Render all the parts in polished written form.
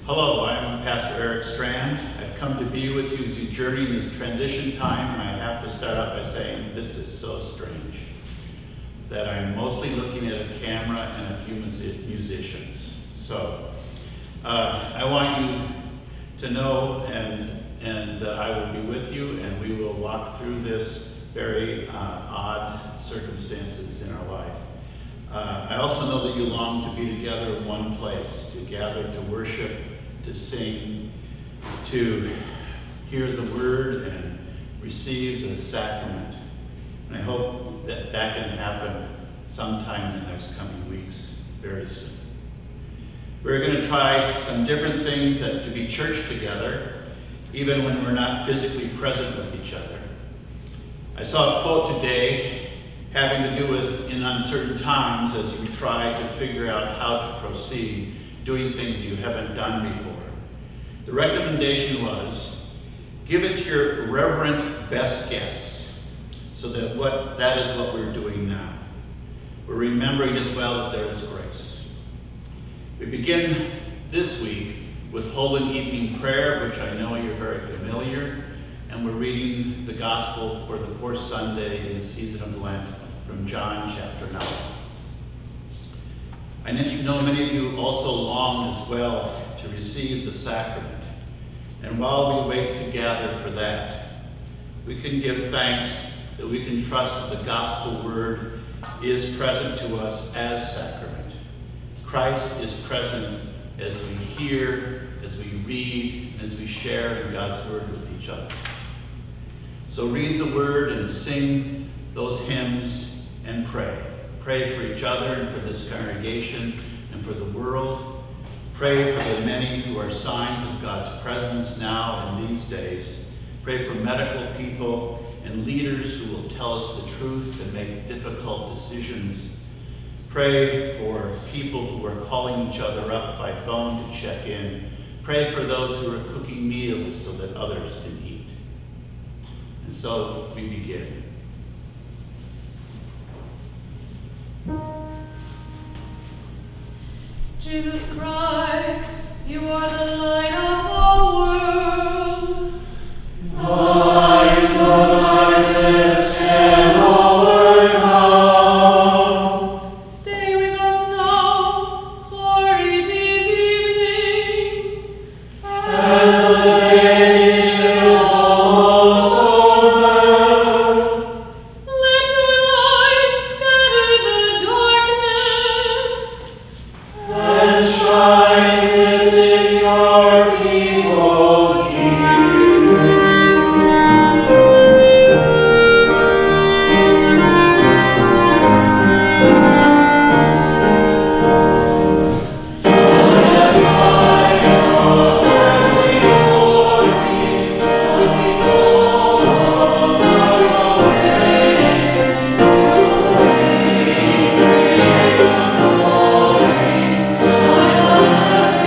Hello, I'm Pastor Eric Strand. I've come to be with you as you journey in this transition time, and I have to start out by saying this is so strange that I'm mostly looking at a camera and a few musicians. So I want you to know and I will be with you, and we will walk through this very odd circumstances in our life. I also know that you long to be together in one place, to gather, to worship, to sing, to hear the word and receive the sacrament. And I hope that that can happen sometime in the next coming weeks, very soon. We're going to try some different things to be church together, even when we're not physically present with each other. I saw a quote today having to do with in uncertain times as you try to figure out how to proceed doing things you haven't done before. The recommendation was, give it your reverent best guess, so that is what we're doing now. We're remembering as well that there is grace. We begin this week with Holy Evening Prayer, which I know you're very familiar, and we're reading the Gospel for the fourth Sunday in the season of Lent from John chapter 9. I know many of you also long as well to receive the sacrament. And while we wait to gather for that, we can give thanks that we can trust that the gospel word is present to us as sacrament. Christ is present as we hear, as we read, and as we share in God's word with each other. So read the word and sing those hymns and pray. Pray for each other and for this congregation and for the world. Pray for the many who are signs of God's presence now in these days. Pray for medical people and leaders who will tell us the truth and make difficult decisions. Pray for people who are calling each other up by phone to check in. Pray for those who are cooking meals so that others can eat. And so we begin. Jesus Christ, you are the light of the world. Light of darkness can overcome. Stay with us now, for it is evening, And the day is almost over. let your light scatter the darkness. And shine within your people here. Joyous light of heavenly glory, looking over God's face, you'll see creation's glory. Shine on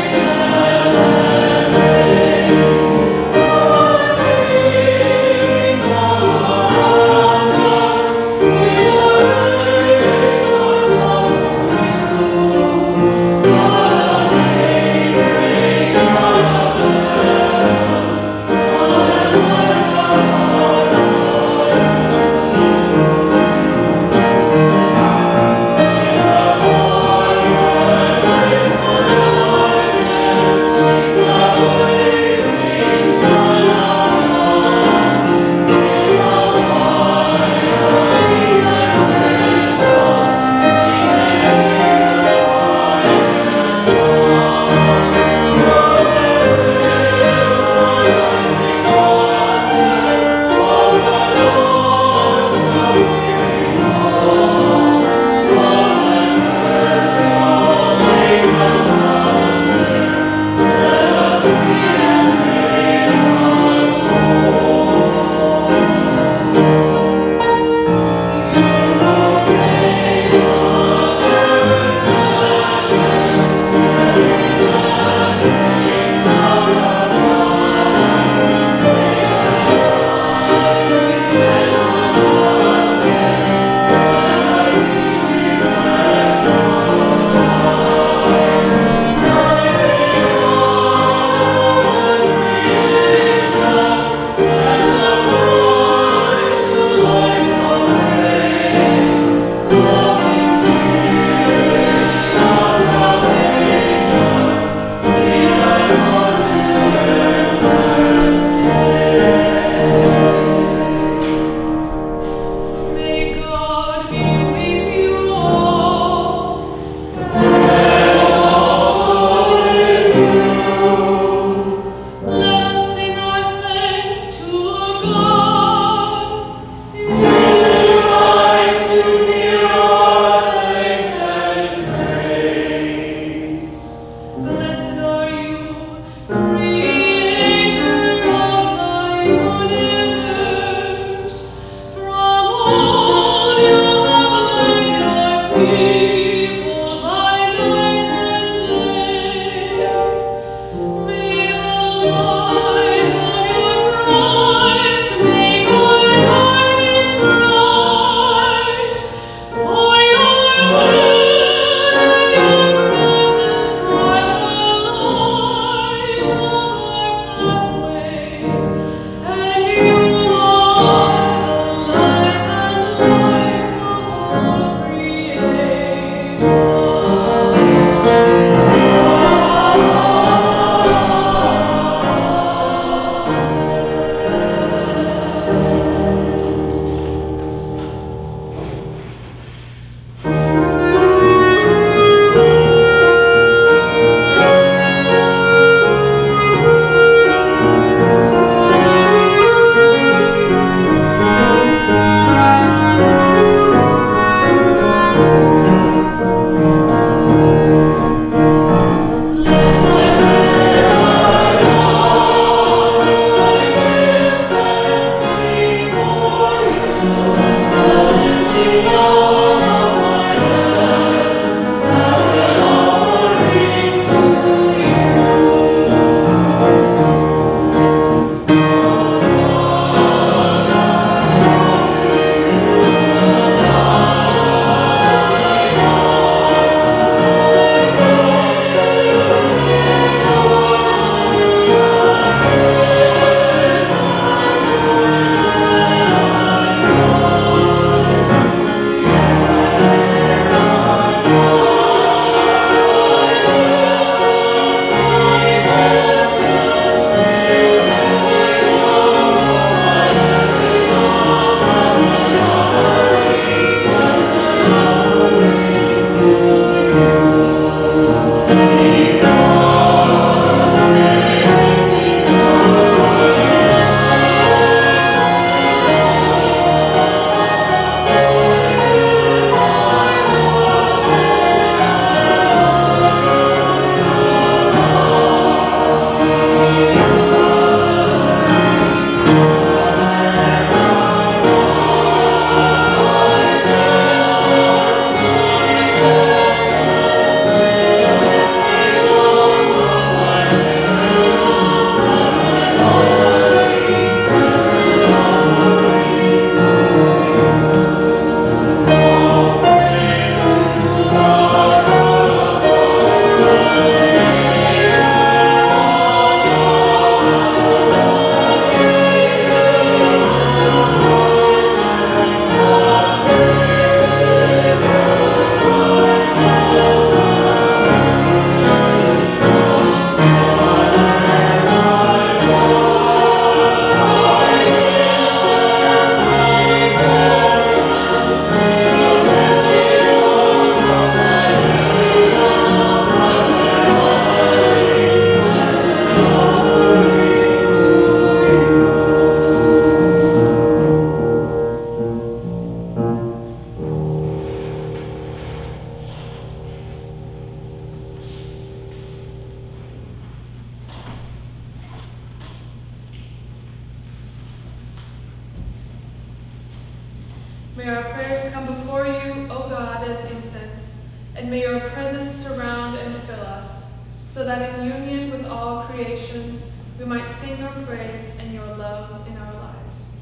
May our prayers come before you, O God, as incense, and may your presence surround and fill us, so that in union with all creation we might sing your praise and your love in our lives.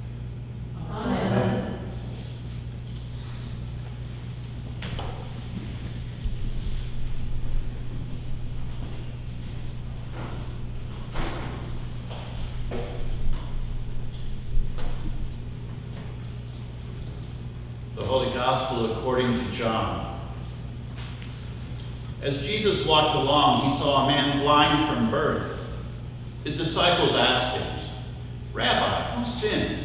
Amen. The Holy Gospel according to John. As Jesus walked along, he saw a man blind from birth. His disciples asked him, "Rabbi, who sinned,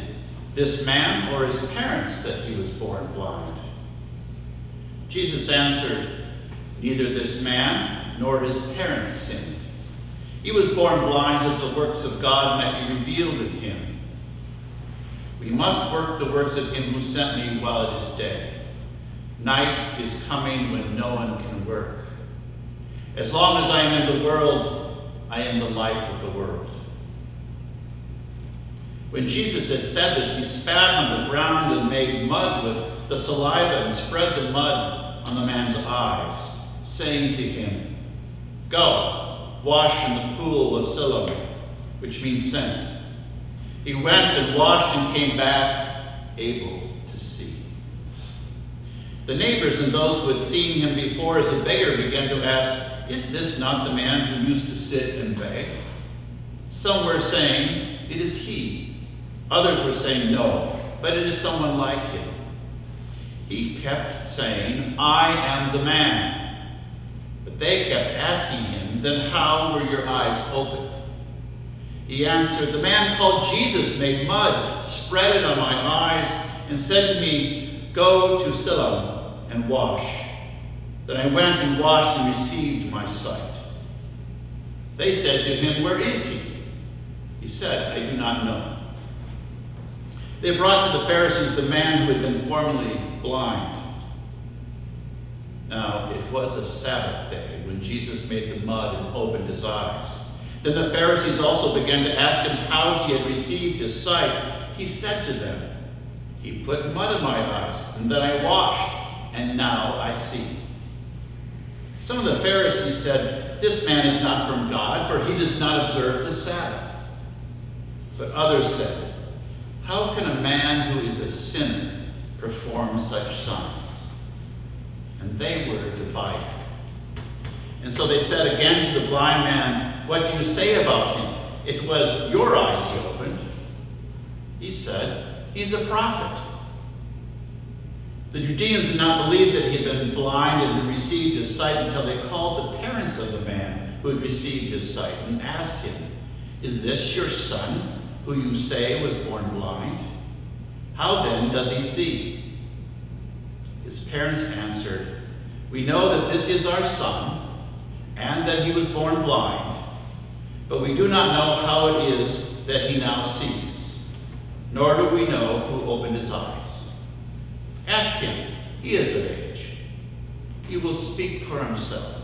this man or his parents, that he was born blind?" Jesus answered, "Neither this man nor his parents sinned. He was born blind so that the works of God might be revealed in him. We must work the works of him who sent me while it is day. Night is coming when no one can work. As long as I am in the world, I am the light of the world." When Jesus had said this, he spat on the ground and made mud with the saliva and spread the mud on the man's eyes, saying to him, "Go, wash in the pool of Siloam," which means sent. He went and washed and came back able to see. The neighbors and those who had seen him before as a beggar began to ask, "Is this not the man who used to sit and beg?" Some were saying, "It is he." Others were saying, "No, but it is someone like him." He kept saying, "I am the man." But they kept asking him, "Then how were your eyes opened?" He answered, "The man called Jesus made mud, spread it on my eyes, and said to me, 'Go to Siloam and wash.' Then I went and washed and received my sight." They said to him, "Where is he?" He said, "I do not know." They brought to the Pharisees the man who had been formerly blind. Now it was a Sabbath day when Jesus made the mud and opened his eyes. Then the Pharisees also began to ask him how he had received his sight. He said to them, "He put mud in my eyes, and then I washed, and now I see." Some of the Pharisees said, "This man is not from God, for he does not observe the Sabbath." But others said, "How can a man who is a sinner perform such signs?" And they were divided. And so they said again to the blind man, "What do you say about him? It was your eyes he opened." He said, "He's a prophet." The Judeans did not believe that he had been blind and had received his sight until they called the parents of the man who had received his sight and asked him, "Is this your son, who you say was born blind? How then does he see?" His parents answered, "We know that this is our son, and that he was born blind, but we do not know how it is that he now sees, nor do we know who opened his eyes. Ask him, he is of age. He will speak for himself."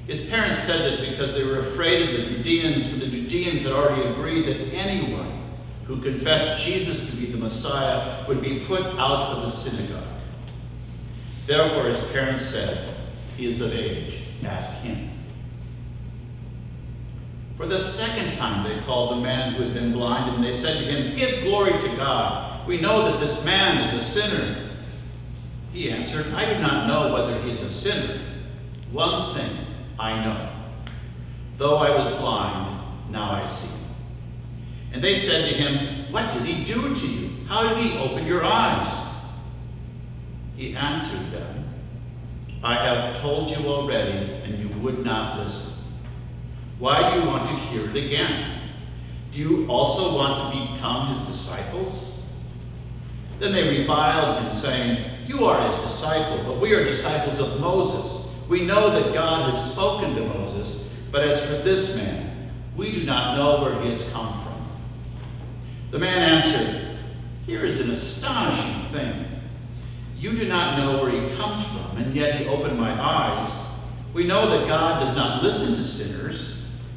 His parents said this because they were afraid of the Judeans, for the Judeans had already agreed that anyone who confessed Jesus to be the Messiah would be put out of the synagogue. Therefore his parents said, "He is of age, ask him." For the second time they called the man who had been blind, and they said to him, "Give glory to God. We know that this man is a sinner." He answered, "I do not know whether he is a sinner. One thing I know. Though I was blind, now I see." And they said to him, "What did he do to you? How did he open your eyes?" He answered them, "I have told you already, and you would not listen. Why do you want to hear it again? Do you also want to become his disciples?" Then they reviled him, saying, "You are his disciple, but we are disciples of Moses. We know that God has spoken to Moses, but as for this man, we do not know where he has come from." The man answered, "Here is an astonishing thing. You do not know where he comes from, and yet he opened my eyes. We know that God does not listen to sinners,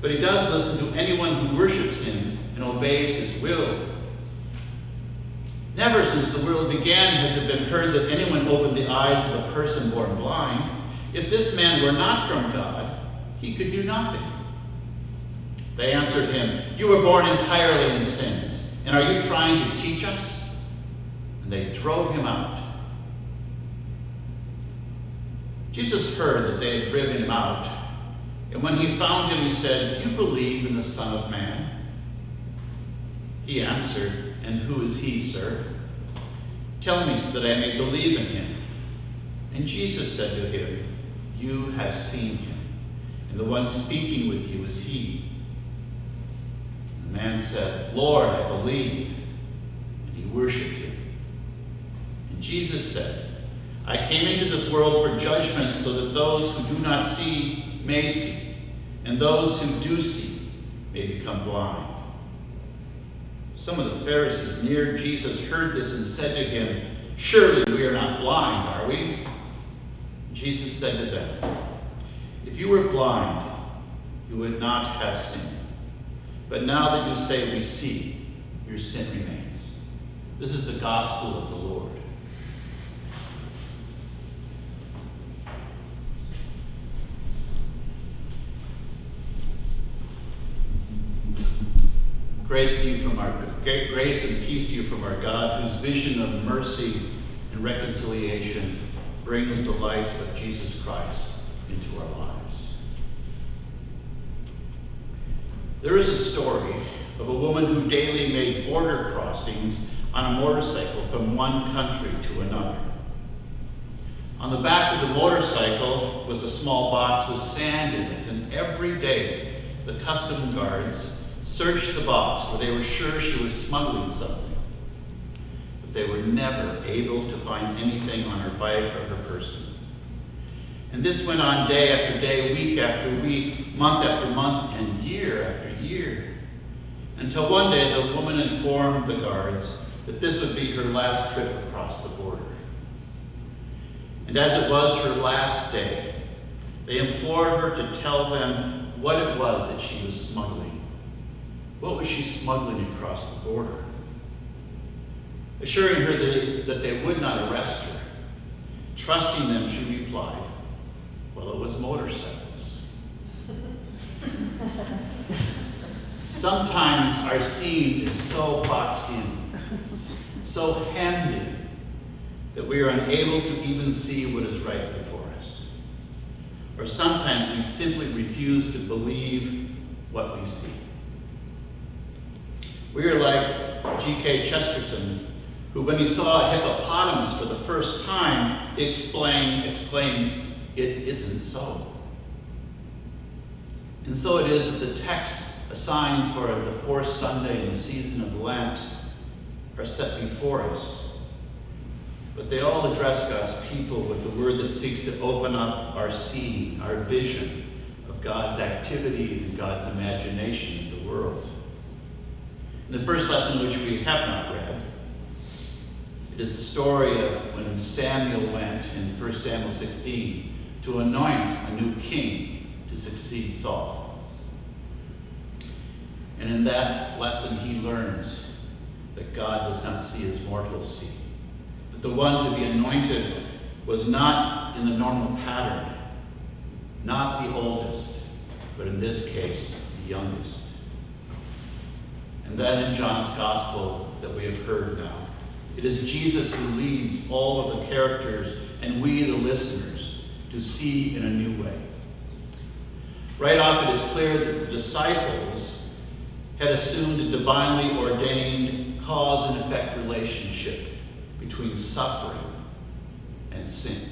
but he does listen to anyone who worships him and obeys his will." Never since the world began has it been heard that anyone opened the eyes of a person born blind. If this man were not from God, he could do nothing." They answered him, "You were born entirely in sins, and are you trying to teach us?" And they drove him out. Jesus heard that they had driven him out, and when he found him, he said, "Do you believe in the Son of Man?" He answered, "And who is he, sir? Tell me so that I may believe in him." And Jesus said to him, "You have seen him, and the one speaking with you is he." The man said, "Lord, I believe." And he worshipped him. And Jesus said, "I came into this world for judgment, so that those who do not see may see, and those who do see may become blind." Some of the Pharisees near Jesus heard this and said to him, "Surely we are not blind, are we?" Jesus said to them, "If you were blind, you would not have sinned. But now that you say we see, your sin remains." This is the gospel of the Lord. Grace and peace to you from our God, whose vision of mercy and reconciliation brings the light of Jesus Christ into our lives. There is a story of a woman who daily made border crossings on a motorcycle from one country to another. On the back of the motorcycle was a small box with sand in it, and every day the custom guards searched the box where they were sure she was smuggling something. But they were never able to find anything on her bike or her person. And this went on day after day, week after week, month after month, and year after year. Until one day the woman informed the guards that this would be her last trip across the border. And as it was her last day, they implored her to tell them what it was that she was smuggling. What was she smuggling across the border? Assuring her that they would not arrest her, trusting them, she replied, "Well, it was motorcycles." Sometimes our scene is so boxed in, so hemmed in, that we are unable to even see what is right before us. Or sometimes we simply refuse to believe what we see. We are like G.K. Chesterton, who when he saw a hippopotamus for the first time, exclaimed, "It isn't so." And so it is that the texts assigned for the fourth Sunday in the season of Lent are set before us. But they all address God's people with the word that seeks to open up our seeing, our vision of God's activity and God's imagination of the world. In the first lesson, which we have not read, it is the story of when Samuel went in 1 Samuel 16 to anoint a new king to succeed Saul. And in that lesson, he learns that God does not see as mortals see. That the one to be anointed was not in the normal pattern, not the oldest, but in this case, the youngest. And then in John's gospel that we have heard now, it is Jesus who leads all of the characters and we, the listeners, to see in a new way. Right off, it is clear that the disciples had assumed a divinely ordained cause and effect relationship between suffering and sin.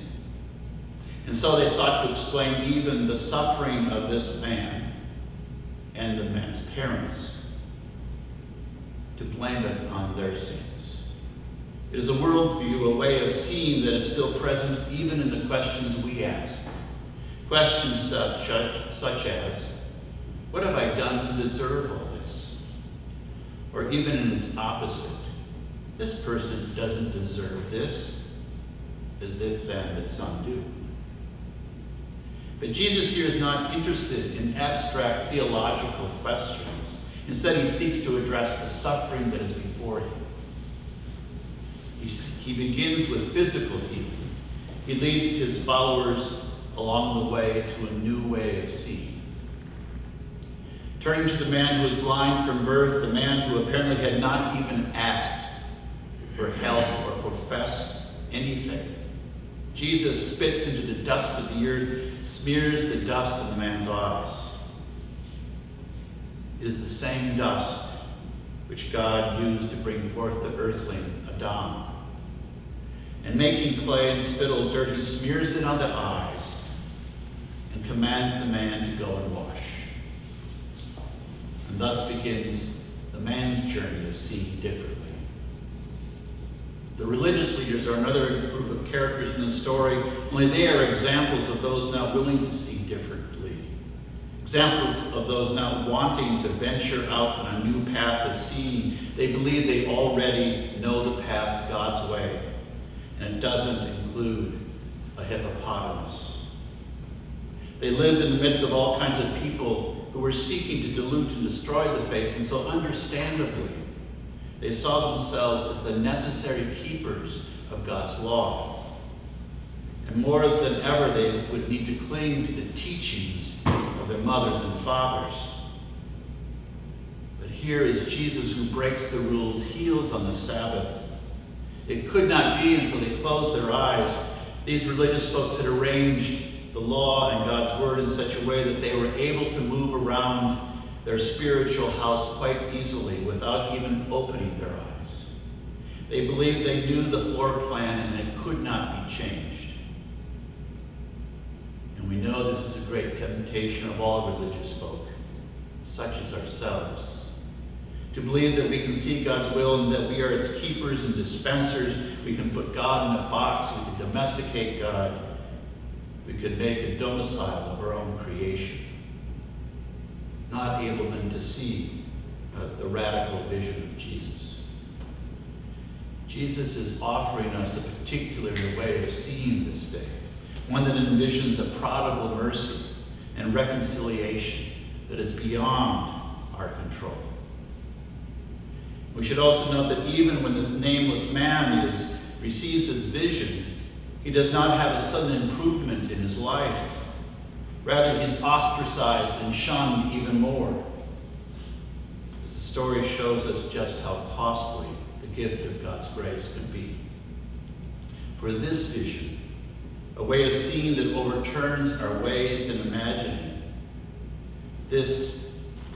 And so they sought to explain even the suffering of this man and the man's parents, to blame it on their sins. It is a worldview, a way of seeing that is still present even in the questions we ask. Questions such as, what have I done to deserve all this? Or even in its opposite, this person doesn't deserve this, as if then that some do. But Jesus here is not interested in abstract theological questions. Instead, he seeks to address the suffering that is before him. He begins with physical healing. He leads his followers along the way to a new way of seeing. Turning to the man who was blind from birth, the man who apparently had not even asked for help or professed any faith, Jesus spits into the dust of the earth, smears the dust in the man's eyes. It is the same dust which God used to bring forth the earthling Adam. And making clay and spittle dirt, he smears it on the eyes and commands the man to go and wash. And thus begins the man's journey of seeing differently. The religious leaders are another group of characters in the story, only they are examples of those now willing to see differently. Examples of those now wanting to venture out on a new path of seeing. They believe they already know the path God's way, and it doesn't include a hippopotamus. They lived in the midst of all kinds of people who were seeking to dilute and destroy the faith, and so understandably, they saw themselves as the necessary keepers of God's law. And more than ever, they would need to cling to the teachings of their mothers and fathers. But here is Jesus who breaks the rules, heals on the Sabbath. It could not be until they closed their eyes. These religious folks had arranged the law and God's word in such a way that they were able to move around their spiritual house quite easily without even opening their eyes. They believed they knew the floor plan and it could not be changed. And we know this is a great temptation of all religious folk, such as ourselves, to believe that we can see God's will and that we are its keepers and dispensers. We can put God in a box, we can domesticate God, we could make a domicile of our own creation. Not able then to see the radical vision of Jesus. Jesus is offering us a particular way of seeing this day, one that envisions a prodigal mercy and reconciliation that is beyond our control. We should also note that even when this nameless man receives his vision, he does not have a sudden improvement in his life. Rather, he's ostracized and shunned even more. As the story shows us just how costly the gift of God's grace can be. For this vision, a way of seeing that overturns our ways and imagining, this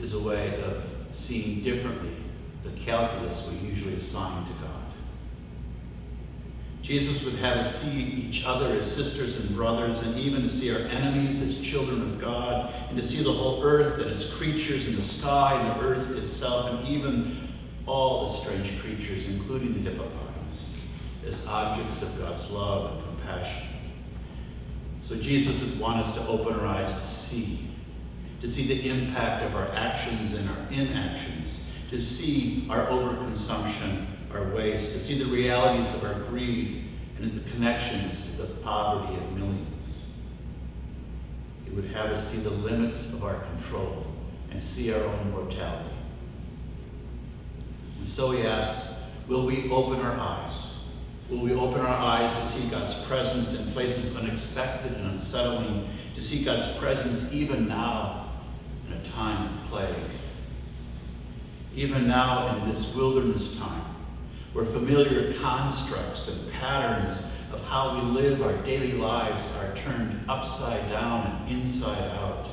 is a way of seeing differently the calculus we usually assign to God. Jesus would have us see each other as sisters and brothers, and even to see our enemies as children of God, and to see the whole earth and its creatures in the sky and the earth itself, and even all the strange creatures, including the hippopotamus, as objects of God's love and compassion. So Jesus would want us to open our eyes to see the impact of our actions and our inactions, to see our overconsumption, our waste, to see the realities of our greed and the connections to the poverty of millions. It would have us see the limits of our control and see our own mortality. And so he asks, will we open our eyes? Will we open our eyes to see God's presence in places unexpected and unsettling, to see God's presence even now in a time of plague? Even now in this wilderness time, where familiar constructs and patterns of how we live our daily lives are turned upside down and inside out.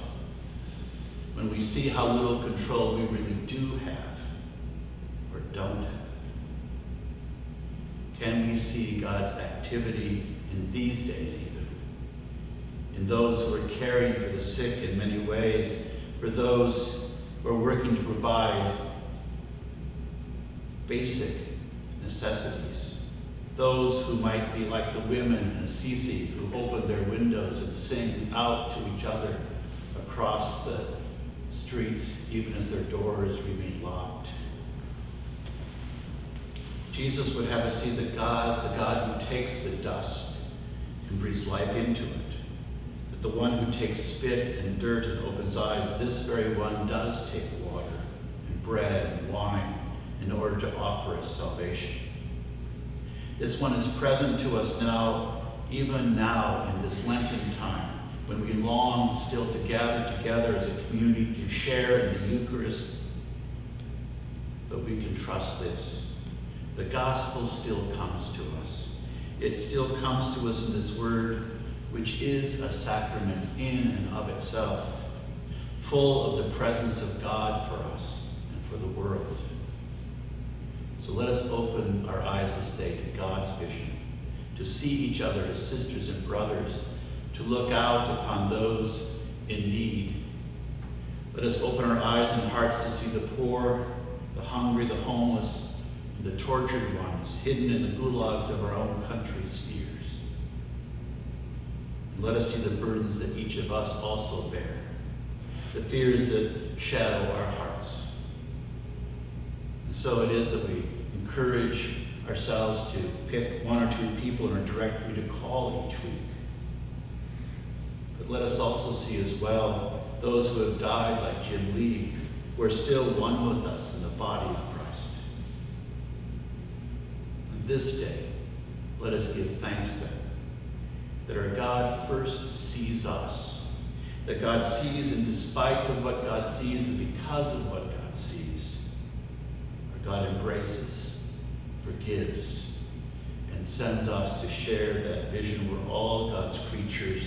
When we see how little control we really do have or don't have. Can we see God's activity in these days even? In those who are caring for the sick in many ways, for those who are working to provide basic necessities. Those who might be like the women in Assisi who open their windows and sing out to each other across the streets even as their doors remain locked. Jesus would have us see that God, the God who takes the dust and breathes life into it, that the one who takes spit and dirt and opens eyes, this very one does take water and bread and wine in order to offer us salvation. This one is present to us now, even now in this Lenten time, when we long still to gather together as a community to share in the Eucharist. But we can trust this. The gospel still comes to us. It still comes to us in this word, which is a sacrament in and of itself, full of the presence of God for us and for the world. So let us open our eyes this day to God's vision, to see each other as sisters and brothers, to look out upon those in need. Let us open our eyes and hearts to see the poor, the hungry, the homeless, and the tortured ones hidden in the gulags of our own country's fears. And let us see the burdens that each of us also bear, the fears that shadow our hearts. And so it is that we encourage ourselves to pick one or two people in our directory to call each week. But let us also see as well those who have died like Jim Lee, who are still one with us in the body of Christ. And this day, let us give thanks then that our God first sees us, that God sees in despite of what God sees and because of what God sees, our God embraces, forgives, and sends us to share that vision where all God's creatures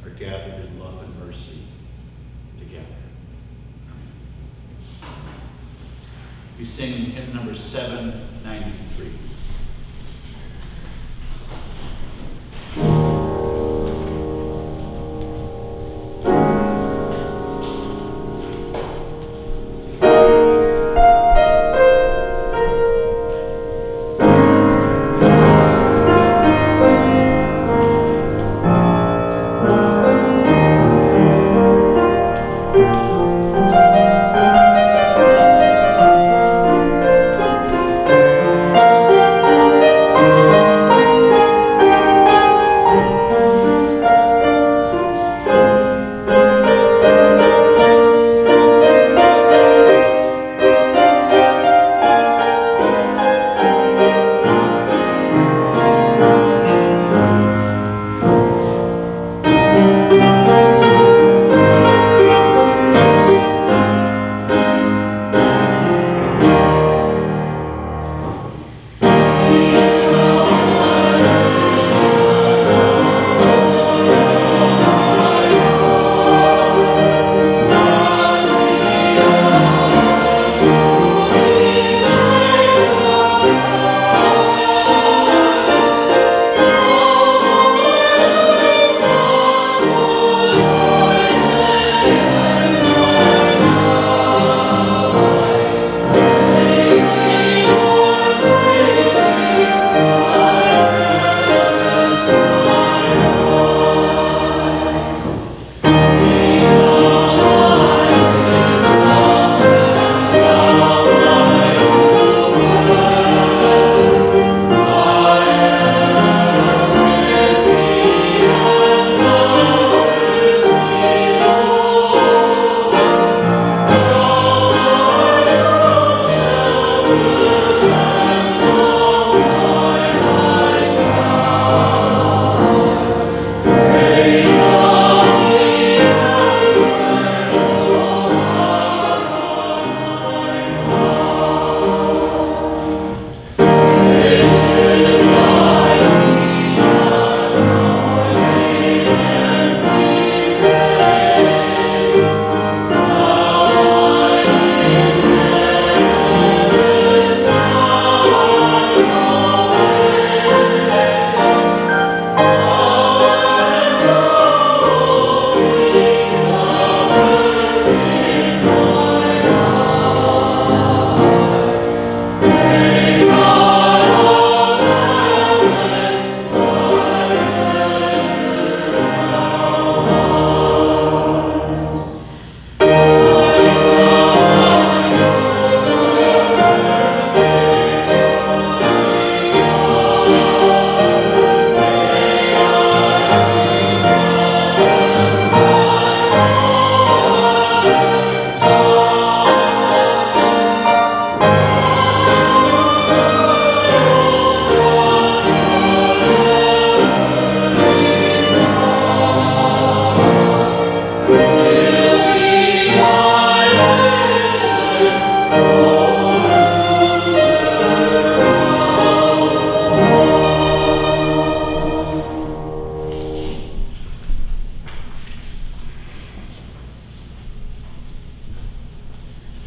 are gathered in love and mercy together. We sing hymn number 793.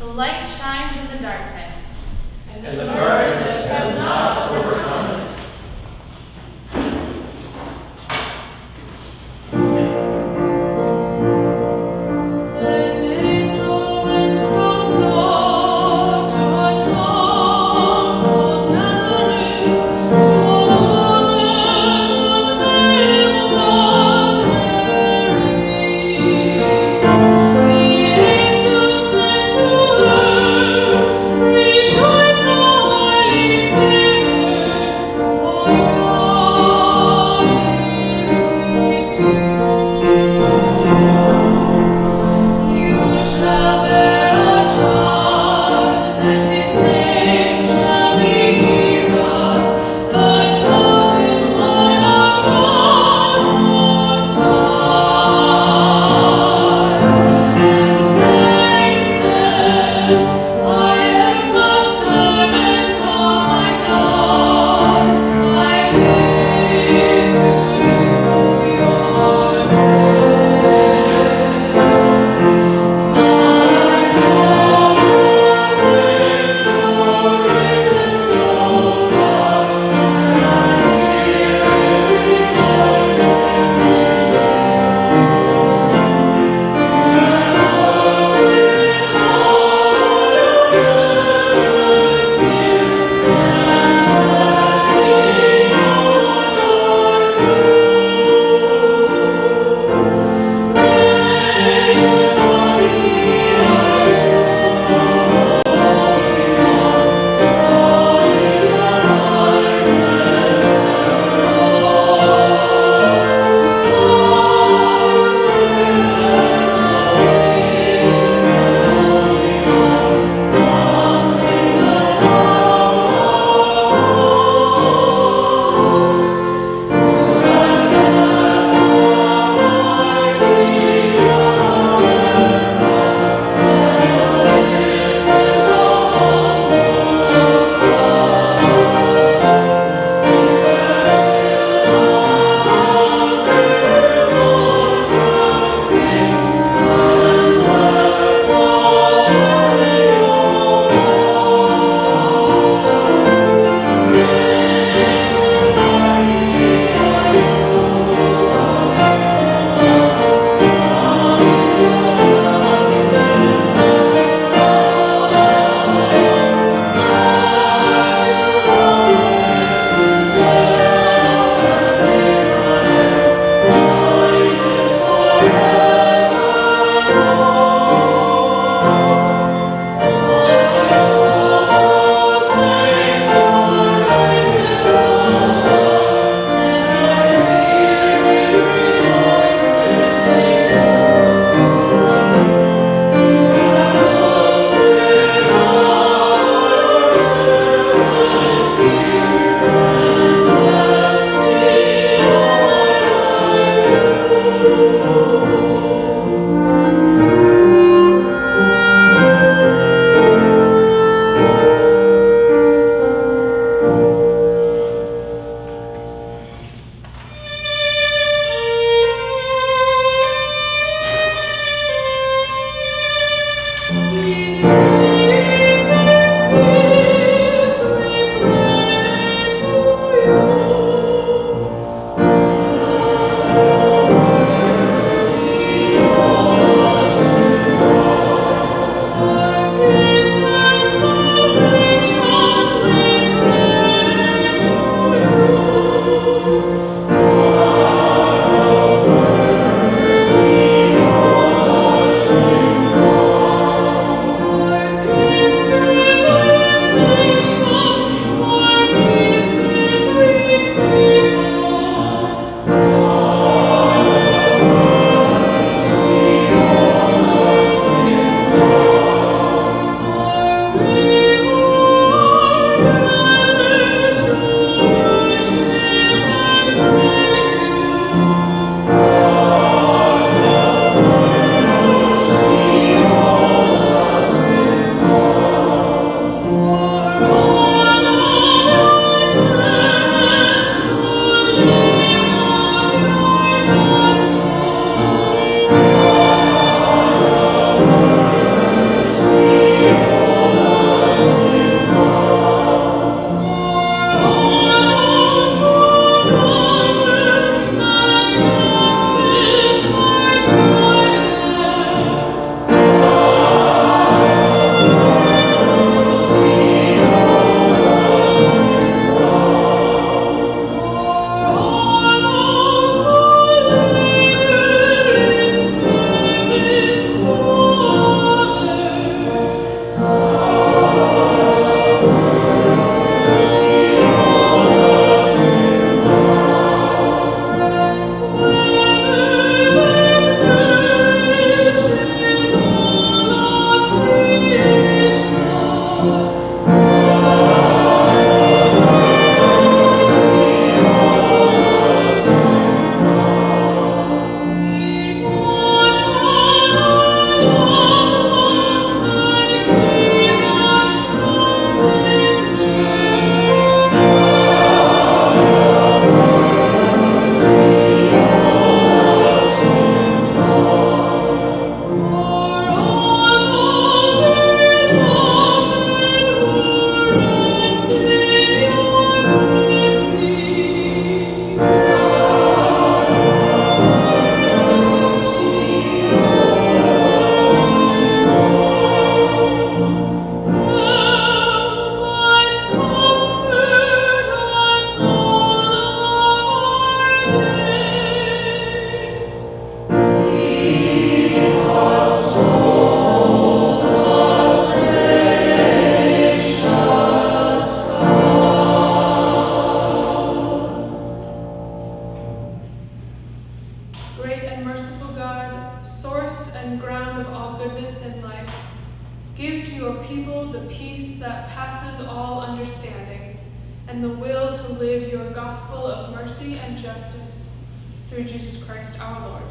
The light shines in the darkness, And the darkness has not overcome it. An angel went from God to a town called Nazareth, to a woman whose name was Mary. The angel said to her, "Rejoice, O highly favored, Give to your people the peace that passes all understanding, and the will to live your gospel of mercy and justice through Jesus Christ our Lord.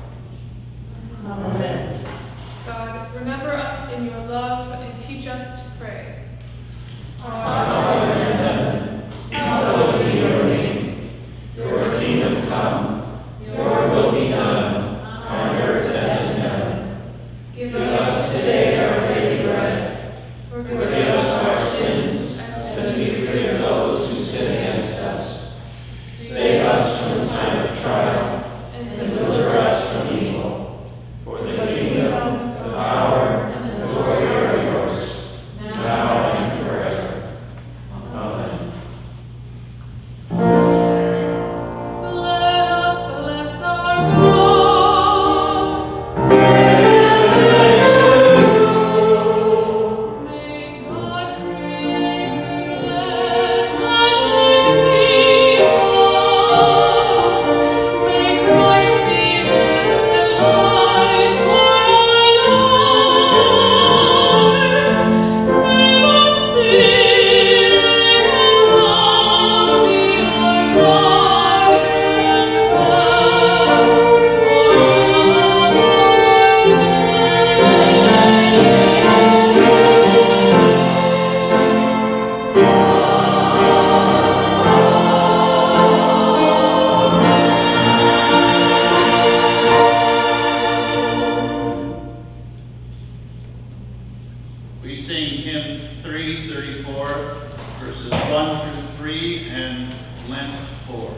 Amen. God, remember us in your love and teach us to pray. Our Father in heaven, hallowed be your name. Your kingdom come, your will be done, on earth as in heaven. Give Give us today our daily bread. forgive Forgive us our sins, as we forgive those who sin against us. Save us from the time of trial, and deliver us from evil. For the kingdom, the power, and the glory are yours, now and forever. Amen. Let us bless our God. May God Creator bless us and keep us. May Christ be their light for our lives. May the Spirit of God be our guide We sing hymn 334, verses 1 through 3, and Lent 4.